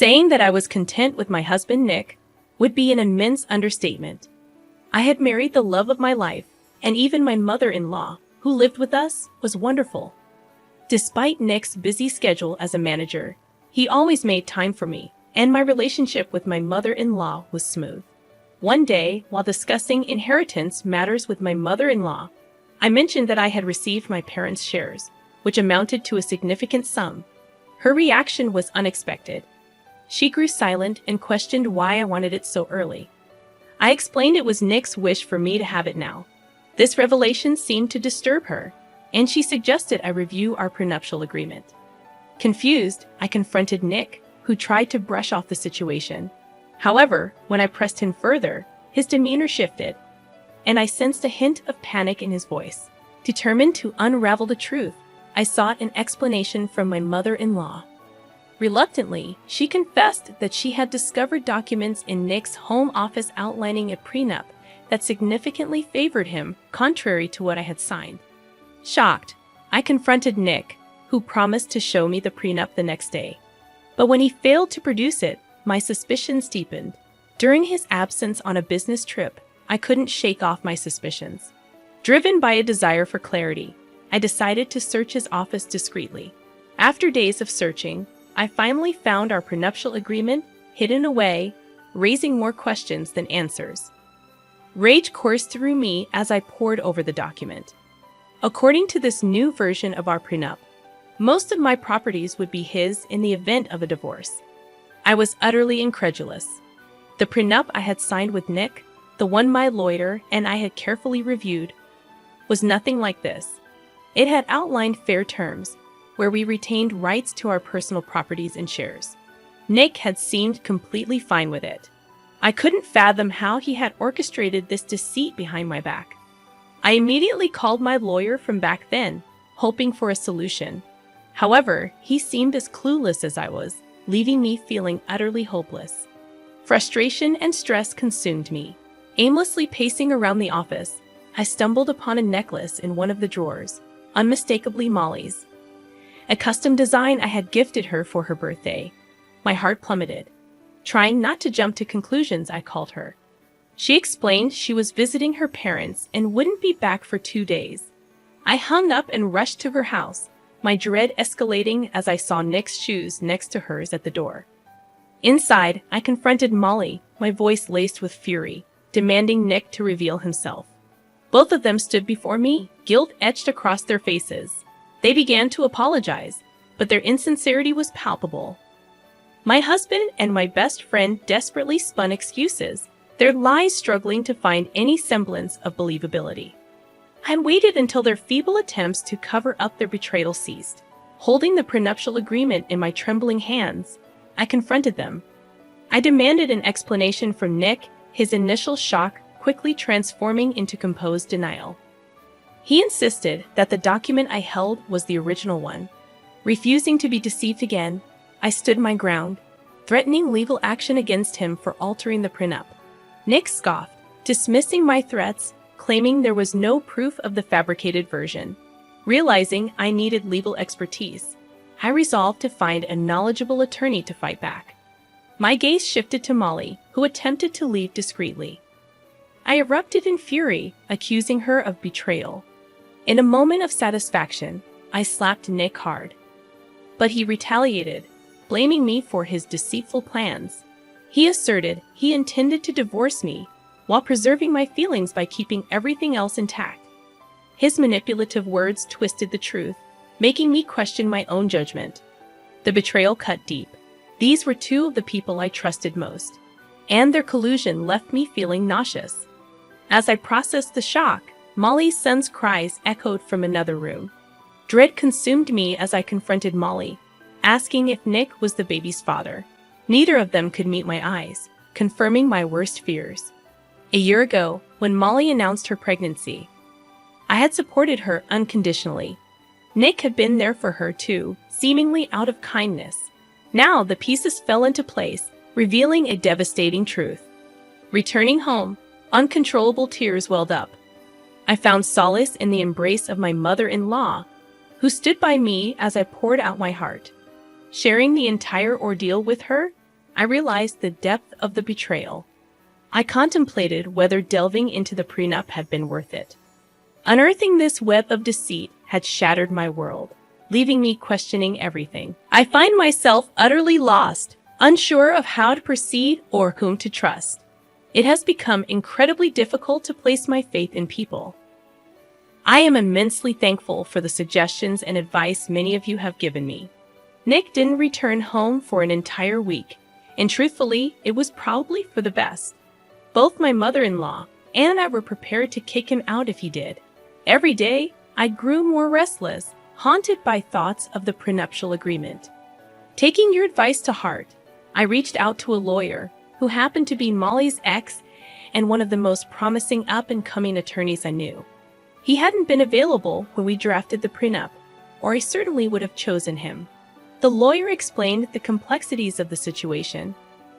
Saying that I was content with my husband Nick would be an immense understatement. I had married the love of my life, and even my mother-in-law, who lived with us, was wonderful. Despite Nick's busy schedule as a manager, he always made time for me, and my relationship with my mother-in-law was smooth. One day, while discussing inheritance matters with my mother-in-law, I mentioned that I had received my parents' shares, which amounted to a significant sum. Her reaction was unexpected. She grew silent and questioned why I wanted it so early. I explained it was Nick's wish for me to have it now. This revelation seemed to disturb her, and she suggested I review our prenuptial agreement. Confused, I confronted Nick, who tried to brush off the situation. However, when I pressed him further, his demeanor shifted, and I sensed a hint of panic in his voice. Determined to unravel the truth, I sought an explanation from my mother-in-law. Reluctantly, she confessed that she had discovered documents in Nick's home office outlining a prenup that significantly favored him, contrary to what I had signed. Shocked, I confronted Nick, who promised to show me the prenup the next day. But when he failed to produce it, my suspicions deepened. During his absence on a business trip, I couldn't shake off my suspicions. Driven by a desire for clarity, I decided to search his office discreetly. After days of searching, I finally found our prenuptial agreement hidden away, raising more questions than answers. Rage coursed through me as I pored over the document. According to this new version of our prenup, most of my properties would be his in the event of a divorce. I was utterly incredulous. The prenup I had signed with Nick, the one my lawyer and I had carefully reviewed, was nothing like this. It had outlined fair terms, where we retained rights to our personal properties and shares. Nick had seemed completely fine with it. I couldn't fathom how he had orchestrated this deceit behind my back. I immediately called my lawyer from back then, hoping for a solution. However, he seemed as clueless as I was, leaving me feeling utterly hopeless. Frustration and stress consumed me. Aimlessly pacing around the office, I stumbled upon a necklace in one of the drawers, unmistakably Molly's. A custom design I had gifted her for her birthday. My heart plummeted. Trying not to jump to conclusions, I called her. She explained she was visiting her parents and wouldn't be back for 2 days. I hung up and rushed to her house, my dread escalating as I saw Nick's shoes next to hers at the door. Inside, I confronted Molly, my voice laced with fury, demanding Nick to reveal himself. Both of them stood before me, guilt etched across their faces. They began to apologize, but their insincerity was palpable. My husband and my best friend desperately spun excuses, their lies struggling to find any semblance of believability. I waited until their feeble attempts to cover up their betrayal ceased. Holding the prenuptial agreement in my trembling hands, I confronted them. I demanded an explanation from Nick, his initial shock quickly transforming into composed denial. He insisted that the document I held was the original one. Refusing to be deceived again, I stood my ground, threatening legal action against him for altering the prenup. Nick scoffed, dismissing my threats, claiming there was no proof of the fabricated version. Realizing I needed legal expertise, I resolved to find a knowledgeable attorney to fight back. My gaze shifted to Molly, who attempted to leave discreetly. I erupted in fury, accusing her of betrayal. In a moment of satisfaction, I slapped Nick hard. But he retaliated, blaming me for his deceitful plans. He asserted he intended to divorce me while preserving my feelings by keeping everything else intact. His manipulative words twisted the truth, making me question my own judgment. The betrayal cut deep. These were two of the people I trusted most, and their collusion left me feeling nauseous. As I processed the shock, Molly's son's cries echoed from another room. Dread consumed me as I confronted Molly, asking if Nick was the baby's father. Neither of them could meet my eyes, confirming my worst fears. A year ago, when Molly announced her pregnancy, I had supported her unconditionally. Nick had been there for her too, seemingly out of kindness. Now the pieces fell into place, revealing a devastating truth. Returning home, uncontrollable tears welled up. I found solace in the embrace of my mother-in-law, who stood by me as I poured out my heart. Sharing the entire ordeal with her, I realized the depth of the betrayal. I contemplated whether delving into the prenup had been worth it. Unearthing this web of deceit had shattered my world, leaving me questioning everything. I find myself utterly lost, unsure of how to proceed or whom to trust. It has become incredibly difficult to place my faith in people. I am immensely thankful for the suggestions and advice many of you have given me. Nick didn't return home for an entire week, and truthfully, it was probably for the best. Both my mother-in-law and I were prepared to kick him out if he did. Every day, I grew more restless, haunted by thoughts of the prenuptial agreement. Taking your advice to heart, I reached out to a lawyer who happened to be Molly's ex and one of the most promising up-and-coming attorneys I knew. He hadn't been available when we drafted the prenup, or I certainly would have chosen him. The lawyer explained the complexities of the situation,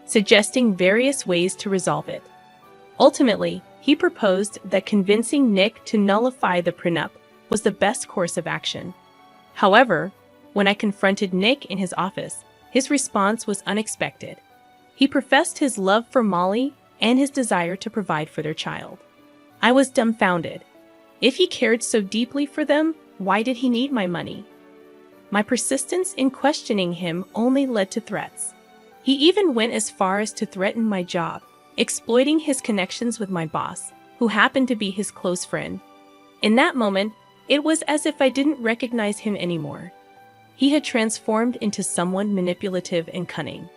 suggesting various ways to resolve it. Ultimately, he proposed that convincing Nick to nullify the prenup was the best course of action. However, when I confronted Nick in his office, his response was unexpected. He professed his love for Molly and his desire to provide for their child. I was dumbfounded. If he cared so deeply for them, why did he need my money? My persistence in questioning him only led to threats. He even went as far as to threaten my job, exploiting his connections with my boss, who happened to be his close friend. In that moment, it was as if I didn't recognize him anymore. He had transformed into someone manipulative and cunning.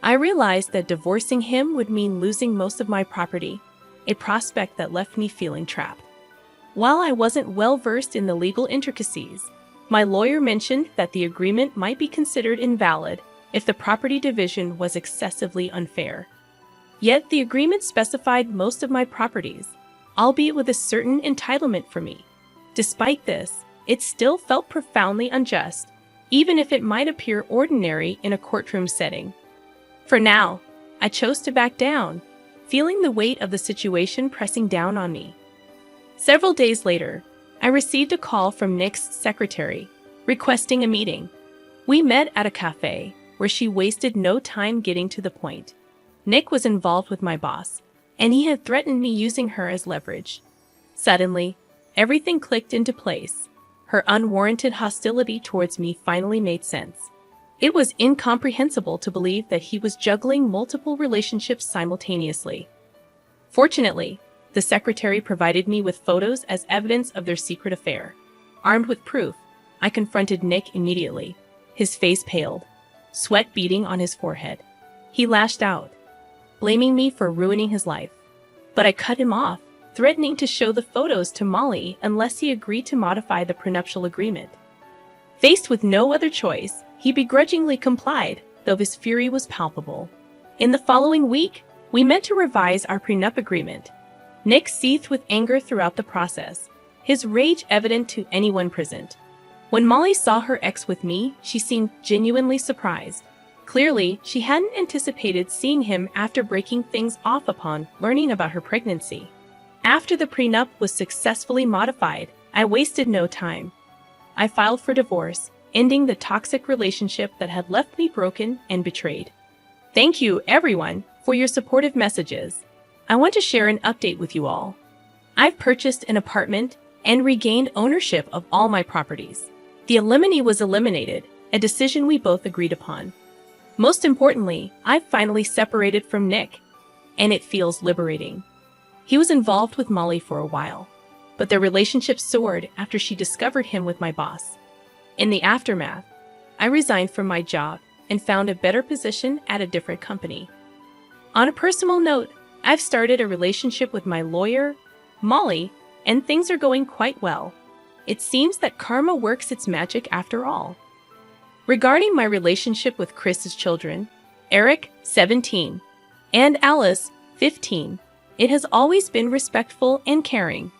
I realized that divorcing him would mean losing most of my property, a prospect that left me feeling trapped. While I wasn't well versed in the legal intricacies, my lawyer mentioned that the agreement might be considered invalid if the property division was excessively unfair. Yet the agreement specified most of my properties, albeit with a certain entitlement for me. Despite this, it still felt profoundly unjust, even if it might appear ordinary in a courtroom setting. For now, I chose to back down, feeling the weight of the situation pressing down on me. Several days later, I received a call from Nick's secretary, requesting a meeting. We met at a cafe, where she wasted no time getting to the point. Nick was involved with my boss, and he had threatened me using her as leverage. Suddenly, everything clicked into place. Her unwarranted hostility towards me finally made sense. It was incomprehensible to believe that he was juggling multiple relationships simultaneously. Fortunately, the secretary provided me with photos as evidence of their secret affair. Armed with proof, I confronted Nick immediately. His face paled, sweat beading on his forehead. He lashed out, blaming me for ruining his life. But I cut him off, threatening to show the photos to Molly unless he agreed to modify the prenuptial agreement. Faced with no other choice, he begrudgingly complied, though his fury was palpable. In the following week, we met to revise our prenup agreement. Nick seethed with anger throughout the process, his rage evident to anyone present. When Molly saw her ex with me, she seemed genuinely surprised. Clearly, she hadn't anticipated seeing him after breaking things off upon learning about her pregnancy. After the prenup was successfully modified, I wasted no time. I filed for divorce, ending the toxic relationship that had left me broken and betrayed. Thank you, everyone, for your supportive messages. I want to share an update with you all. I've purchased an apartment and regained ownership of all my properties. The alimony was eliminated, a decision we both agreed upon. Most importantly, I've finally separated from Nick, and it feels liberating. He was involved with Molly for a while, but their relationship soared after she discovered him with my boss. In the aftermath, I resigned from my job and found a better position at a different company. On a personal note, I've started a relationship with my lawyer, Molly, and things are going quite well. It seems that karma works its magic after all. Regarding my relationship with Chris's children, Eric, 17, and Alice, 15, it has always been respectful and caring.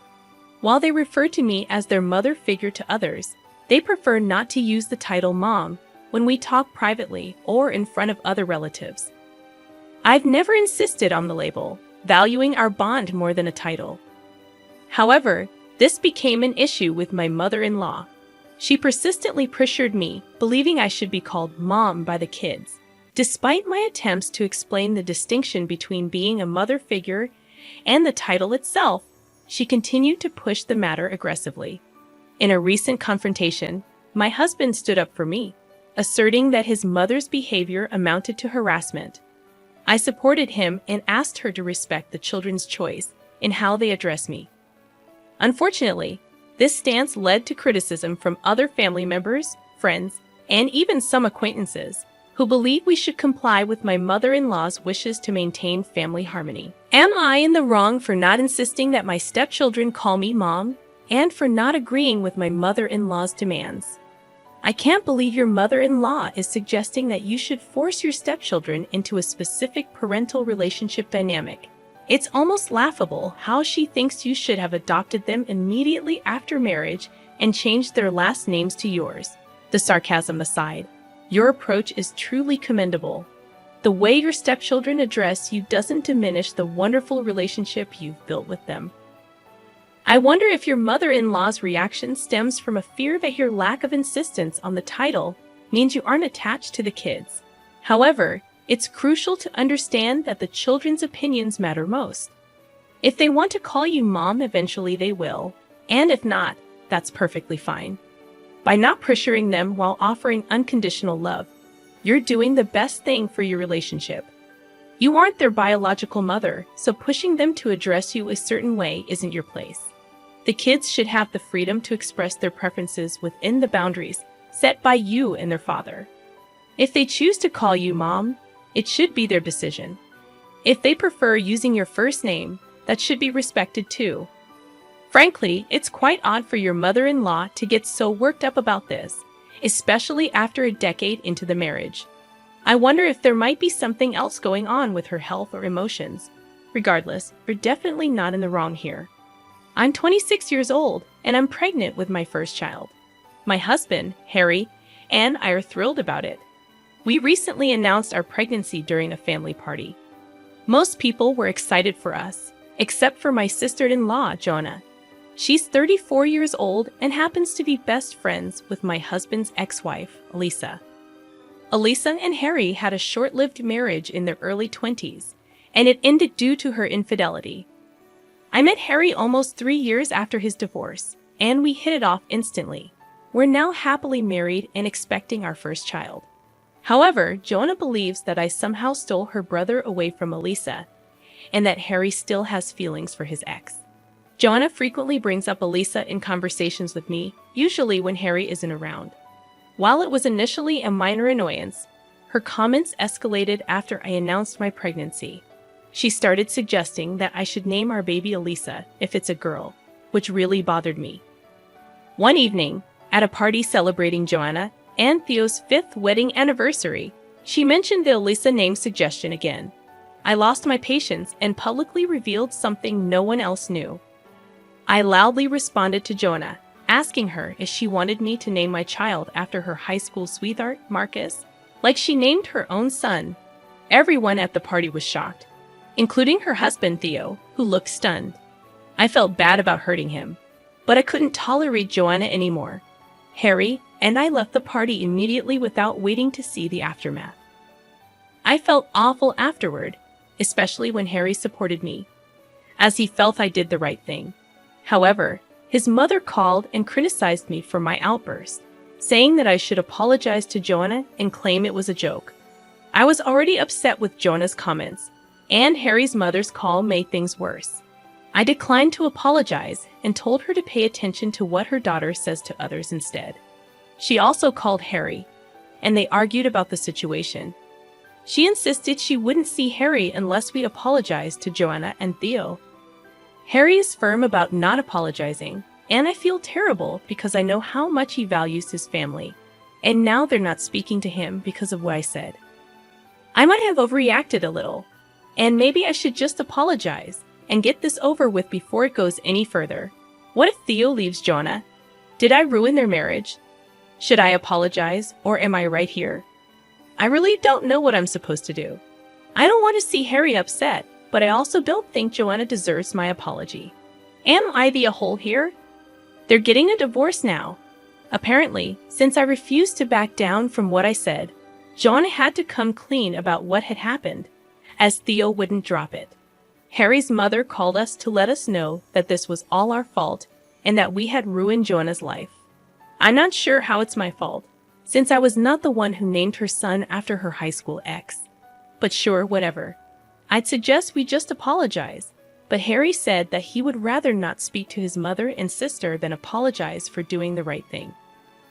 While they refer to me as their mother figure to others, they prefer not to use the title mom when we talk privately or in front of other relatives. I've never insisted on the label, valuing our bond more than a title. However, this became an issue with my mother-in-law. She persistently pressured me, believing I should be called Mom by the kids. Despite my attempts to explain the distinction between being a mother figure and the title itself, she continued to push the matter aggressively. In a recent confrontation, my husband stood up for me, asserting that his mother's behavior amounted to harassment. I supported him and asked her to respect the children's choice in how they address me. Unfortunately, this stance led to criticism from other family members, friends, and even some acquaintances who believe we should comply with my mother-in-law's wishes to maintain family harmony. Am I in the wrong for not insisting that my stepchildren call me mom, and for not agreeing with my mother-in-law's demands? I can't believe your mother-in-law is suggesting that you should force your stepchildren into a specific parental relationship dynamic. It's almost laughable how she thinks you should have adopted them immediately after marriage and changed their last names to yours. The sarcasm aside, your approach is truly commendable. The way your stepchildren address you doesn't diminish the wonderful relationship you've built with them. I wonder if your mother-in-law's reaction stems from a fear that your lack of insistence on the title means you aren't attached to the kids. However, it's crucial to understand that the children's opinions matter most. If they want to call you mom, eventually they will, and if not, that's perfectly fine. By not pressuring them while offering unconditional love, you're doing the best thing for your relationship. You aren't their biological mother, so pushing them to address you a certain way isn't your place. The kids should have the freedom to express their preferences within the boundaries set by you and their father. If they choose to call you mom, it should be their decision. If they prefer using your first name, that should be respected too. Frankly, it's quite odd for your mother-in-law to get so worked up about this, especially after a decade into the marriage. I wonder if there might be something else going on with her health or emotions. Regardless, you're definitely not in the wrong here. I'm 26 years old, and I'm pregnant with my first child. My husband, Harry, and I are thrilled about it. We recently announced our pregnancy during a family party. Most people were excited for us, except for my sister-in-law, Jonah. She's 34 years old and happens to be best friends with my husband's ex-wife, Elisa. Elisa and Harry had a short-lived marriage in their early 20s, and it ended due to her infidelity. I met Harry almost 3 years after his divorce, and we hit it off instantly. We're now happily married and expecting our first child. However, Jonah believes that I somehow stole her brother away from Elisa, and that Harry still has feelings for his ex. Jonah frequently brings up Elisa in conversations with me, usually when Harry isn't around. While it was initially a minor annoyance, her comments escalated after I announced my pregnancy. She started suggesting that I should name our baby Elisa if it's a girl, which really bothered me. One evening, at a party celebrating Joanna and Theo's 5th wedding anniversary, she mentioned the Elisa name suggestion again. I lost my patience and publicly revealed something no one else knew. I loudly responded to Jonah, asking her if she wanted me to name my child after her high school sweetheart, Marcus, like she named her own son. Everyone at the party was shocked, including her husband, Theo, who looked stunned. I felt bad about hurting him, but I couldn't tolerate Joanna anymore. Harry and I left the party immediately without waiting to see the aftermath. I felt awful afterward, especially when Harry supported me, as he felt I did the right thing. However, his mother called and criticized me for my outburst, saying that I should apologize to Joanna and claim it was a joke. I was already upset with Jonah's comments, and Harry's mother's call made things worse. I declined to apologize and told her to pay attention to what her daughter says to others instead. She also called Harry, and they argued about the situation. She insisted she wouldn't see Harry unless we apologized to Joanna and Theo. Harry is firm about not apologizing, and I feel terrible because I know how much he values his family, and now they're not speaking to him because of what I said. I might have overreacted a little, and maybe I should just apologize and get this over with before it goes any further. What if Theo leaves Jonah? Did I ruin their marriage? Should I apologize, or am I right here? I really don't know what I'm supposed to do. I don't want to see Harry upset, but I also don't think Joanna deserves my apology. Am I the a-hole here? They're getting a divorce now. Apparently, since I refused to back down from what I said, Joanna had to come clean about what had happened, as Theo wouldn't drop it. Harry's mother called us to let us know that this was all our fault and that we had ruined Joanna's life. I'm not sure how it's my fault, since I was not the one who named her son after her high school ex. But sure, whatever. I'd suggest we just apologize. But Harry said that he would rather not speak to his mother and sister than apologize for doing the right thing.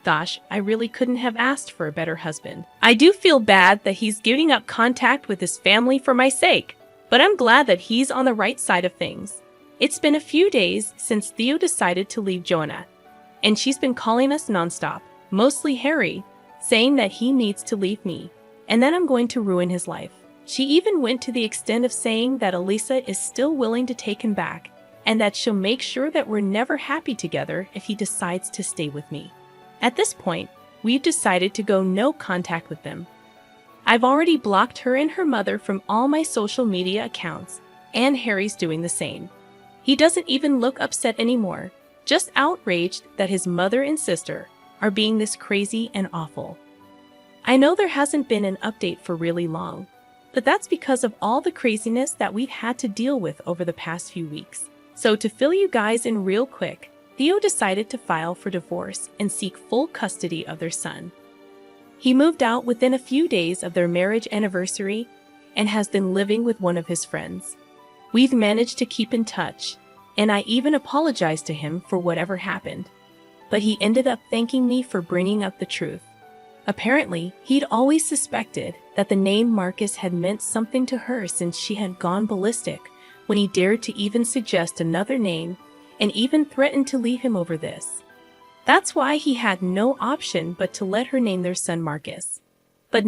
Gosh, I really couldn't have asked for a better husband. I do feel bad that he's giving up contact with his family for my sake, but I'm glad that he's on the right side of things. It's been a few days since Theo decided to leave Joanna, and she's been calling us nonstop, mostly Harry, saying that he needs to leave me, and that I'm going to ruin his life. She even went to the extent of saying that Elisa is still willing to take him back, and that she'll make sure that we're never happy together if he decides to stay with me. At this point, we've decided to go no contact with them. I've already blocked her and her mother from all my social media accounts, and Harry's doing the same. He doesn't even look upset anymore, just outraged that his mother and sister are being this crazy and awful. I know there hasn't been an update for really long, but that's because of all the craziness that we've had to deal with over the past few weeks. So to fill you guys in real quick, Theo decided to file for divorce and seek full custody of their son. He moved out within a few days of their marriage anniversary and has been living with one of his friends. We've managed to keep in touch, and I even apologized to him for whatever happened. But he ended up thanking me for bringing up the truth. Apparently, he'd always suspected that the name Marcus had meant something to her since she had gone ballistic when he dared to even suggest another name and even threatened to leave him over this. That's why he had no option but to let her name their son Marcus. But